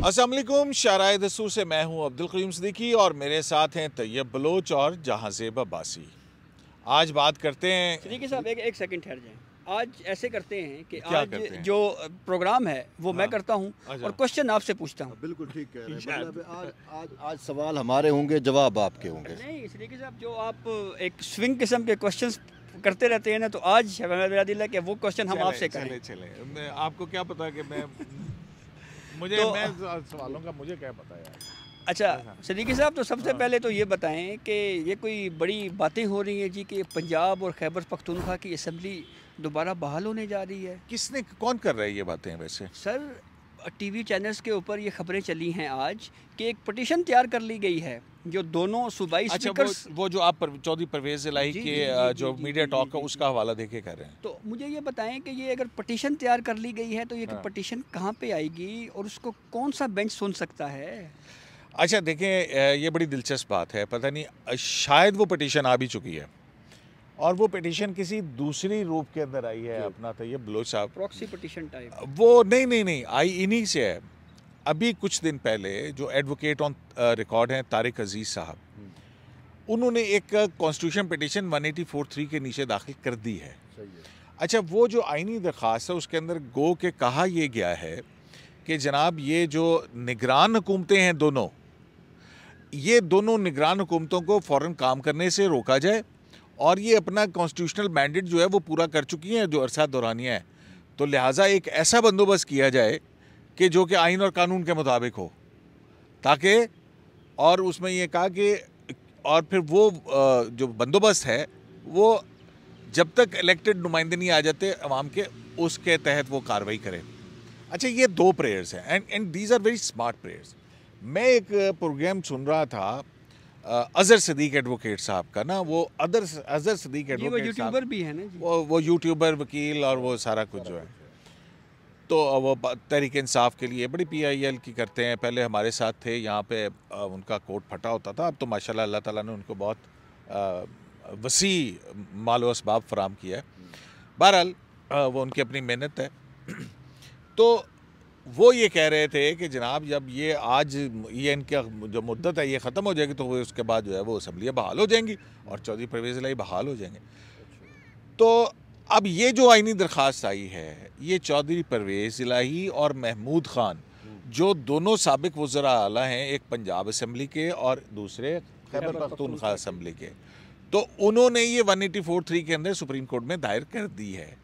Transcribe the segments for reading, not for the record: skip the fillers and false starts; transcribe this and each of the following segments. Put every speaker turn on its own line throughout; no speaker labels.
अस्सलाम वालेकुम, शाराए दस्तूर से मैं हूं अब्दुल करीम सिद्दीकी और मेरे साथ हैं तैयब बलोच और जहांज़ेब अब्बासी। आज बात करते हैं।
सिद्दीकी साहब एक सेकंड ठहर जाएं। आज ऐसे करते हैं कि
क्या
आज
करते हैं?
जो प्रोग्राम है वो मैं
हाँ।
करता हूँ
अच्छा।
और क्वेश्चन आपसे पूछता हूँ।
बिल्कुल ठीक कह रहे हैं। मतलब आज सवाल हमारे होंगे, जवाब आपके होंगे।
नहीं सिद्दीकी साहब, जो आप एक स्विंग किस्म के क्वेश्चंस करते रहते हैं ना, तो आज मेरा दिल है कि वो क्वेश्चन हम आपसे करें।
चले मैं आपको क्या पता कि मैं मुझे
तो
मैं सवालों का मुझे क्या पता यार।
अच्छा सिद्दीकी साहब, तो सबसे
हाँ।
पहले तो ये बताएं कि ये कोई बड़ी बातें हो रही हैं जी कि पंजाब और खैबर पख्तूनख्वा की असम्बली दोबारा बहाल होने जा रही है।
किसने कौन कर रहा है ये बातें वैसे?
सर, टीवी चैनल्स के ऊपर ये खबरें चली हैं आज कि एक पटिशन तैयार कर ली गई है जो दोनों सूबाई
अच्छा,
स्पीकर्स।
वो जो आप चौधरी परवेज़ इलाही
जी,
के
जी, जी,
जो
जी,
मीडिया
जी,
टॉक
जी,
है
जी,
उसका हवाला देके कर रहे हैं।
तो मुझे ये बताएं कि ये अगर पटिशन तैयार कर ली गई है तो ये
हाँ।
पटिशन कहाँ पे आएगी और उसको कौन सा बेंच सुन सकता है?
अच्छा देखें, ये बड़ी दिलचस्प बात है। पता नहीं, शायद वो पटिशन आ भी चुकी है और वो पिटीशन किसी दूसरी रूप के अंदर आई है। अपना तो ये बलोच साहब,
प्रॉक्सी पटिशन टाइप।
वो नहीं आई इन्हीं से है। अभी कुछ दिन पहले जो एडवोकेट ऑन रिकॉर्ड हैं तारिक अजीज़ साहब, उन्होंने एक कॉन्स्टिट्यूशन पिटीशन 184(3) के नीचे दाखिल कर दी है।
सही है।
अच्छा, वो जो आइनी दरख्वास्त है उसके अंदर गो के कहा यह गया है कि जनाब ये जो निगरान हुकूमतें हैं ये दोनों निगरान हुकूमतों को फ़ौरन काम करने से रोका जाए और ये अपना कॉन्स्टिट्यूशनल मैंडेट जो है वो पूरा कर चुकी हैं जो अरसा दौरानिया है, तो लिहाजा एक ऐसा बंदोबस्त किया जाए कि जो कि आइन और कानून के मुताबिक हो, ताकि और उसमें ये कहा कि और फिर वो जो बंदोबस्त है वो जब तक इलेक्टेड नुमाइंदे नहीं आ जाते अवाम के, उसके तहत वो कार्रवाई करे। अच्छा, ये दो प्रेयर्स हैं and these are very smart prayers. मैं एक प्रोग्राम सुन रहा था अजहर सदीक एडवोकेट साहब का ना, वो अजहर सदीक
जी, वो
एडवोकेट
यूट्यूबर भी है ना जी।
वो यूट्यूबर, वकील और वो सारा कुछ जो है, तो वो तहरीक इंसाफ के लिए बड़ी PIL की करते हैं। पहले हमारे साथ थे यहाँ पे, उनका कोट फटा होता था। अब तो माशाल्लाह अल्लाह ताला ने उनको बहुत वसी मालो असबाब फराम किया है। बहरहाल वो उनकी अपनी मेहनत है। तो वो ये कह रहे थे कि जनाब जब ये आज ये इनका जो मुद्दत है ये ख़त्म हो जाएगी तो वो उसके बाद जो है वो असम्बलियाँ बहाल हो जाएंगी और चौधरी परवेज़ इलाही बहाल हो जाएंगे। तो अब ये जो आइनी दरख्वास्त आई है ये चौधरी परवेज़ इलाही और महमूद ख़ान, जो दोनों साबिक वज़रा आला हैं, एक पंजाब असम्बली के और दूसरे खैबर पख्तूनख्वा असम्बली के, तो उन्होंने ये 184(3) के अंदर सुप्रीम कोर्ट में दायर कर दी है।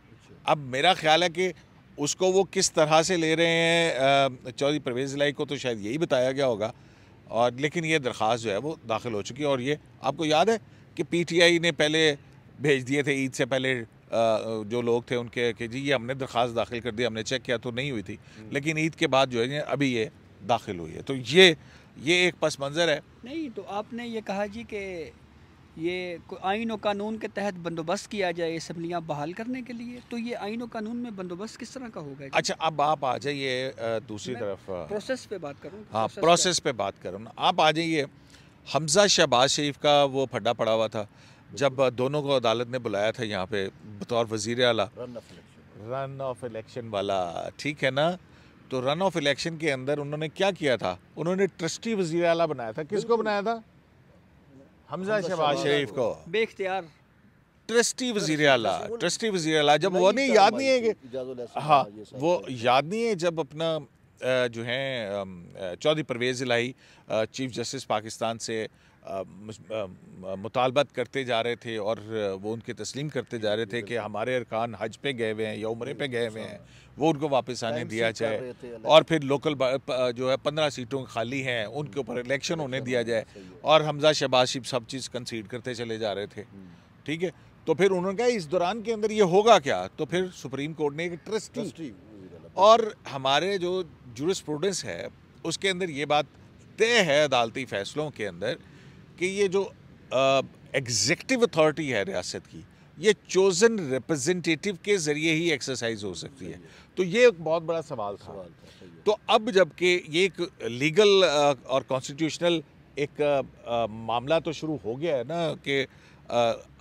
अब मेरा ख्याल है कि उसको वो किस तरह से ले रहे हैं, चौधरी परवेज़ इलाही को तो शायद यही बताया गया होगा, और लेकिन ये दरख्वास्त जो है वो दाखिल हो चुकी है। और ये आपको याद है कि PTI ने पहले भेज दिए थे ईद से पहले, जो लोग थे उनके कि जी ये हमने दरख्वास्त दाखिल कर दी, हमने चेक किया तो नहीं हुई थी, लेकिन ईद के बाद जो है अभी ये दाखिल हुई है। तो ये एक पस मंज़र है।
नहीं, तो आपने ये कहा जी कि ये आइन और कानून के तहत बंदोबस्त किया जाए असम्बलियाँ बहाल करने के लिए, तो ये आइन और कानून में बंदोबस्त किस तरह का होगा जी?
अच्छा, अब आप आ जाइए दूसरी
मैं
तरफ।
प्रोसेस पे बात करूँ।
हाँ, प्रोसेस पे बात करूँ ना। आप आ जाइए, हमजा शहबाज शरीफ का वो फड्डा पड़ा हुआ था जब दोनों को अदालत ने बुलाया था यहाँ पे बतौर वज़ीर आला, रन ऑफ इलेक्शन वाला, ठीक है ना। तो रन ऑफ इलेक्शन के अंदर उन्होंने क्या किया था, उन्होंने ट्रस्टी वज़ीर आला बनाया था। किसको बनाया था? हमजा शहबाज शरीफ को
बेख्तियार
ट्रस्टी वज़ीर आला। जब वो नहीं याद नहीं है कि हाँ, वो याद नहीं है जब अपना जो है चौधरी परवेज़ इलाही चीफ जस्टिस पाकिस्तान से मुतालबत करते जा रहे थे और वो उनके तस्लीम करते जा रहे थे कि हमारे अरकान हज पे गए हुए हैं या उम्रे पे गए हुए हैं, वो उनको वापस आने दिया जाए, और फिर लोकल जो है 15 सीटों खाली हैं उनके ऊपर इलेक्शन होने दिया जाए, और हमजा शहबाज शरीफ सब चीज़ कंसीड करते चले जा रहे थे। ठीक है, तो फिर उन्होंने कहा इस दौरान के अंदर ये होगा क्या, तो फिर सुप्रीम कोर्ट ने एक ट्रस्टी, और हमारे जो जूरिस्प्रूडेंस है उसके अंदर ये बात तय है अदालती फैसलों के अंदर कि ये जो एग्जीक्यूटिव अथॉरिटी है रियासत की, ये चोजन रिप्रेजेंटेटिव के ज़रिए ही एक्सरसाइज हो सकती है। तो ये एक बहुत बड़ा सवाल था। तो अब जबकि ये एक लीगल और कॉन्स्टिट्यूशनल एक मामला तो शुरू हो गया है ना कि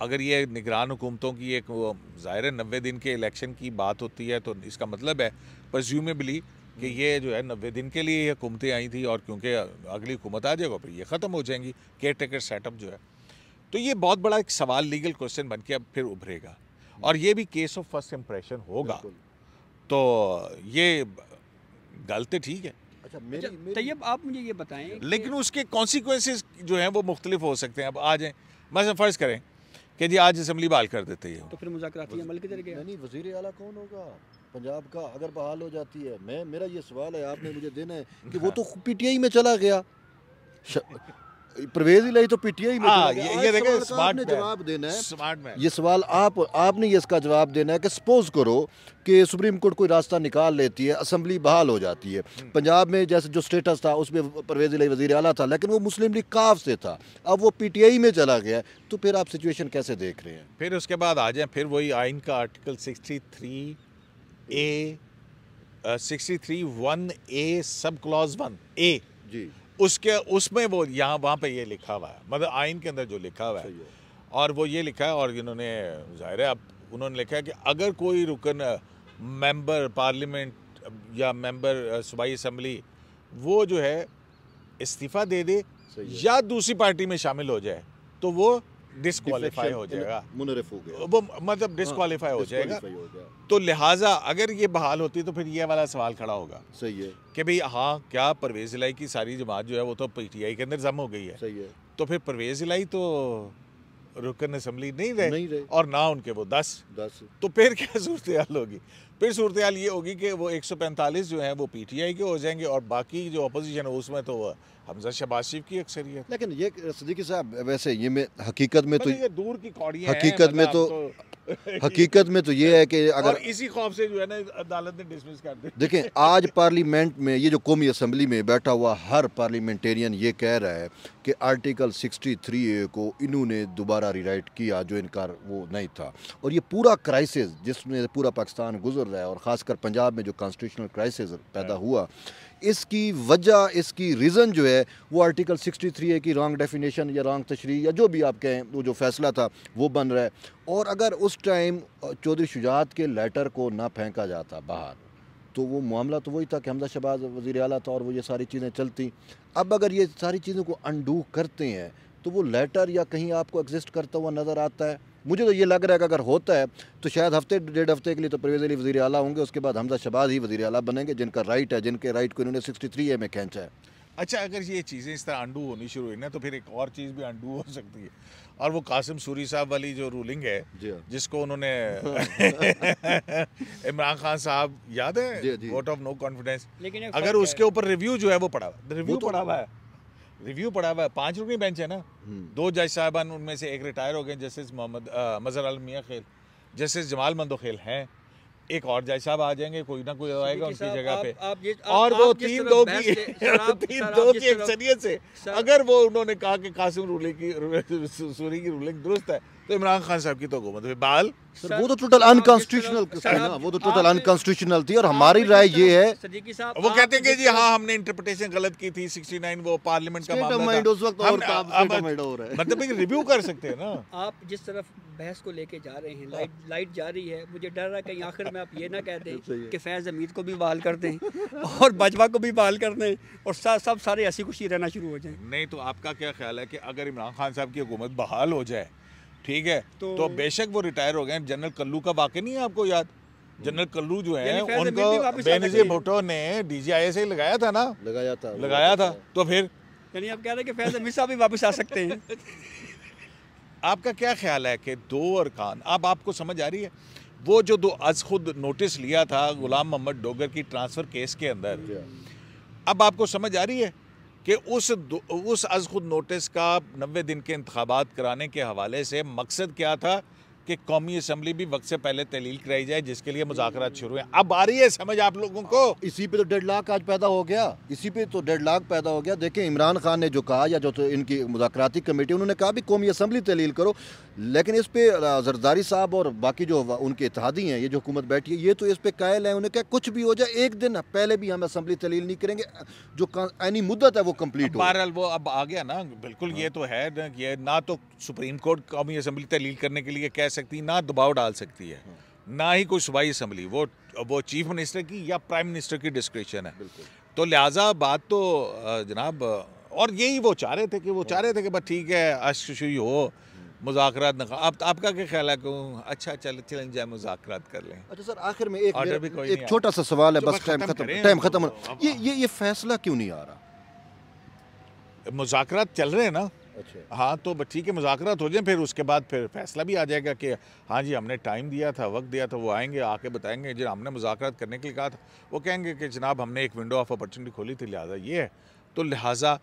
अगर ये निगरान हुकूमतों की एक ज़ाहिर 90 दिन के इलेक्शन की बात होती है तो इसका मतलब है प्रेज्यूमेबली कि ये जो है 90 दिन के लिए ये हुकूमतें आई थी और क्योंकि अगली हुकूमत आ जाएगा फिर ये ख़त्म हो जाएंगी, केयर टेकर सेटअप जो है। तो ये बहुत बड़ा एक सवाल, लीगल क्वेश्चन बन के अब फिर उभरेगा और ये भी केस ऑफ फर्स्ट इम्प्रेशन होगा। तो ये गल तो ठीक है,
अच्छा
तैयब आप मुझे ये बताएं
लेकिन उसके कॉन्सिक्वेंसेस जो हैं वो मुख्तलिफ हो सकते हैं। अब आ जाएँ, मसलन फ़र्ज़ करें कि जी आज असम्बली बहाल कर देते हैं,
तो फिर मुज़ाकराती अमल किधर गया?
नहीं, वज़ीर आला कौन होगा पंजाब का अगर बहाल हो जाती है? मेरा ये सवाल है, आपने मुझे देना है कि वो तो पीटीआई में चला गया, परवेज़ इलाही तो पीटीआई में चला गया।
ये देखें, स्मार्ट
आपने जवाब देना है,
स्मार्ट मैन।
ये सवाल आपने ये इसका जवाब देना है कि सपोज करो कि सुप्रीम कोर्ट कोई रास्ता निकाल लेती है, असम्बली बहाल हो जाती है। पंजाब में जैसे जो स्टेटस था उसमें परवेज़ इलाही वज़ीर आला था, लेकिन वो मुस्लिम लीग काफ से था, अब वो पीटीआई में चला गया, तो फिर आप सिचुएशन कैसे देख रहे हैं?
फिर उसके बाद आ जाए, फिर वही आइन का article 63A 63(1)A sub clause 1A
जी,
उसमें वो यहाँ वहाँ पे ये लिखा हुआ है, मतलब आइन के अंदर जो लिखा हुआ है, और वो ये लिखा है, और इन्होंने ज़ाहिर है अब उन्होंने लिखा है कि अगर कोई रुकन मेंबर पार्लियामेंट या मेंबर सूबाई असम्बली वो जो है इस्तीफ़ा दे दे या दूसरी पार्टी में शामिल हो जाए तो वो डिस्क्वालीफाई हो जाएगा,
मुनरिफ हो गया,
वो मतलब डिस्क्वालीफाई हो जाएगा। तो लिहाजा अगर ये बहाल होती तो फिर ये वाला सवाल खड़ा होगा,
सही है,
कि भाई हाँ क्या परवेज़ इलाही की सारी जमात जो है वो तो पीटीआई के अंदर जम हो गई है,
सही है,
तो फिर परवेज़ इलाही तो रुकन असम्बली नहीं रहे और ना उनके वो 10, तो फिर क्या सूरत हाल होगी? फिर सूरत हाल ये होगी कि वो 145 जो हैं वो पीटीआई के हो जाएंगे और बाकी जो अपोजिशन है उसमें तो हमजा शहबाज शरीफ की अक्सरियत।
लेकिन ये सिद्दीकी साहब वैसे ये में हकीकत में तो
ये दूर की कौड़ियां
हकीकत में तो हकीकत में तो ये है कि अगर
इसी खौफ से जो है ना अदालत ने डिसमिस कर दिया।
देखें आज पार्लियामेंट में ये जो कौमी असम्बली में बैठा हुआ हर पार्लियामेंटेरियन ये कह रहा है कि आर्टिकल 63A को इन्होंने दोबारा रिराइट किया जो इनका वो नहीं था, और ये पूरा क्राइसिस जिसमें पूरा पाकिस्तान गुजर रहा है और ख़ासकर पंजाब में जो कॉन्स्टिट्यूशनल क्राइसिस पैदा हुआ, इसकी वजह, इसकी रीज़न जो है वो आर्टिकल 63A की रॉन्ग डेफिनेशन या रॉन्ग तशरीह या जो भी आप कहें वो जो फैसला था वो बन रहा है। और अगर उस टाइम चौधरी शुजात के लेटर को ना फेंका जाता बाहर तो वो मामला तो वही था कि हमजा शहबाज वज़ीर आला था और वो ये सारी चीज़ें चलती। अब अगर ये सारी चीज़ों को अनडू करते हैं तो वो लेटर या कहीं आपको एग्जिस्ट करता हुआ नज़र आता है। मुझे तो ये लग रहा है कि अगर होता है तो शायद हफ्ते डेढ़ हफ्ते के लिए तो परवेज़ इलाही वज़ीर आला होंगे, उसके बाद हमजा शहबाज ही वज़ीर आला बनेंगे जिनका राइट है, जिनके राइट को इन्होंने 63A में खींचा है।
अच्छा, अगर ये चीज़ें इस तरह अंडू होनी शुरू हुई ना तो फिर एक और चीज़ भी अंडू हो सकती है, और वो कासिम सूरी साहब वाली जो रूलिंग है जिसको उन्होंने इमरान खान साहब याद है वोट ऑफ नो कॉन्फिडेंस, अगर उसके ऊपर रिव्यू जो है वो पड़ा हुआ, रिव्यू पड़ा हुआ है, रिव्यू पड़ा हुआ है, 5 रुकनी बेंच है ना, 2 जज साहबान उनमें से एक रिटायर हो गए, जस्टिस मोहम्मद मजहर आलम मियां खेल, जस्टिस जमाल मंदोखेल हैं, एक और जज साहब आ जाएंगे, कोई ना कोई आएगा उनकी जगह पे, और वो 3-2 की अक्सरियत से अगर वो उन्होंने कहा कि कासिम सूरी की रूलिंग दुरुस्त है तो इमरान खान साहब की तो हुकूमत में बाल।
वो तो टोटल अनकॉन्स्टिट्यूशनल ना, वो तो टोटल अनकॉन्स्टिट्यूशनल थी, और हमारी राय ये है
वो कहते हैं कि जी हाँ हमने इंटरप्रिटेशन गलत की थी, 69 वो पार्लियामेंट का मामला था,
उस वक्त और
मतलब एक रिव्यू कर सकते हैं ना।
आप जिस तरफ बहस को लेके जा रहे हैं, लाइट जा रही है, मुझे डर रहा है कहीं आखिर में आप ये ना कह दें कि फैज़ हमीद को भी बहाल कर दें और बाजवा को भी बहाल कर दें और सब सारे हंसी खुशी रहना शुरू हो जाए।
नहीं तो आपका क्या ख्याल है कि अगर इमरान खान साहब की हुकूमत बहाल हो जाए, ठीक है, तो बेशक वो रिटायर हो गए, जनरल कल्लू का वाक़या नहीं है आपको याद? जनरल कल्लू जो है उनको बेनज़ीर भुट्टो ने DGI से लगाया था ना, लगाया था, तो फिर
यानी आप कह रहे हैं कि फैज़ हमीद साहब भी वापस आ सकते हैं।
आपका क्या ख्याल है कि 2 अरकान, अब आपको समझ आ रही है वो जो 2 अज खुद नोटिस लिया था गुलाम मोहम्मद डोगर की ट्रांसफ़र केस के अंदर, अब आपको समझ आ रही है कि उस अज खुद नोटिस का 90 दिन के इंतखाबात कराने के हवाले से मकसद क्या था कि कौमी असम्बली भी वक्त से पहले तहलील कराई जाए, जिसके लिए मुज़ाकरात शुरू हैं। अब आ रही है समझ आप लोगों को?
इसी पे तो डेडलॉक आज पैदा हो गया, इसी पे तो डेडलॉक पैदा हो गया। देखें इमरान खान ने जो कहा, या जो तो इनकी मुज़ाकराती कमेटी, उन्होंने कहा भी कौमी असम्बली तहलील करो, लेकिन इस पे जरदारी साहब और बाकी जो उनके इत्तेहादी हैं, ये जो हुकूमत बैठी है, ये तो इस पे कायल है, उन्हें क्या कुछ भी हो जाए एक दिन पहले भी हम असम्बली तहलील नहीं करेंगे, जो एनी मुद्दत है वो कम्प्लीट हो।
बहरहाल वो अब आ गया ना, बिल्कुल ये तो है ना, ये ना तो सुप्रीम कोर्ट कौमी असम्बली तहलील करने के लिए कह सकती, ना दबाव डाल सकती है, ना ही कोई सूबाई असम्बली, वो चीफ मिनिस्टर की या प्राइम मिनिस्टर की डिस्क्रिप्शन है। तो लिहाजा बात तो जनाब, और यही वो चाह रहे थे कि बस ठीक है अशुई हो, मुज़ाकरात न। अब आपका क्या ख्याल है? क्यों अच्छा चलें जाए मुज़ाकरात कर लें।
अच्छा सर, आखिर में एक
एक
छोटा सा सवाल है,
जो
बस टाइम खत्म। ये फैसला क्यों नहीं आ रहा?
मुज़ाकरात चल रहे हैं ना।
अच्छा
हाँ तो ठीक है, मुज़ाकरात हो जाए, फिर उसके बाद फिर फैसला भी आ जाएगा कि हाँ जी हमने टाइम दिया था, वक्त दिया था, वो आएंगे आके बताएंगे जो हमने मुज़ाकरात करने के लिए कहा था। वो कहेंगे कि जनाब हमने एक विंडो ऑफ अपॉर्चुनिटी खोली थी, लिहाजा ये है। तो लिहाजा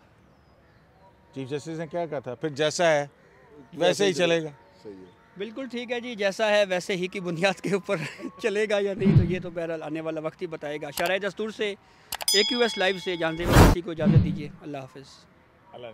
चीफ जस्टिस ने क्या कहा था, फिर जैसा है वैसे ही चलेगा।
बिल्कुल ठीक है जी, जैसा है वैसे ही की बुनियाद के ऊपर चलेगा या नहीं, तो ये तो बहरहाल आने वाला वक्त ही बताएगा। शरह दस्तूर से AQS लाइव से जानते हुए किसी को इजाज़त दीजिए। अल्लाह हाफ़िज़।
अल्लाह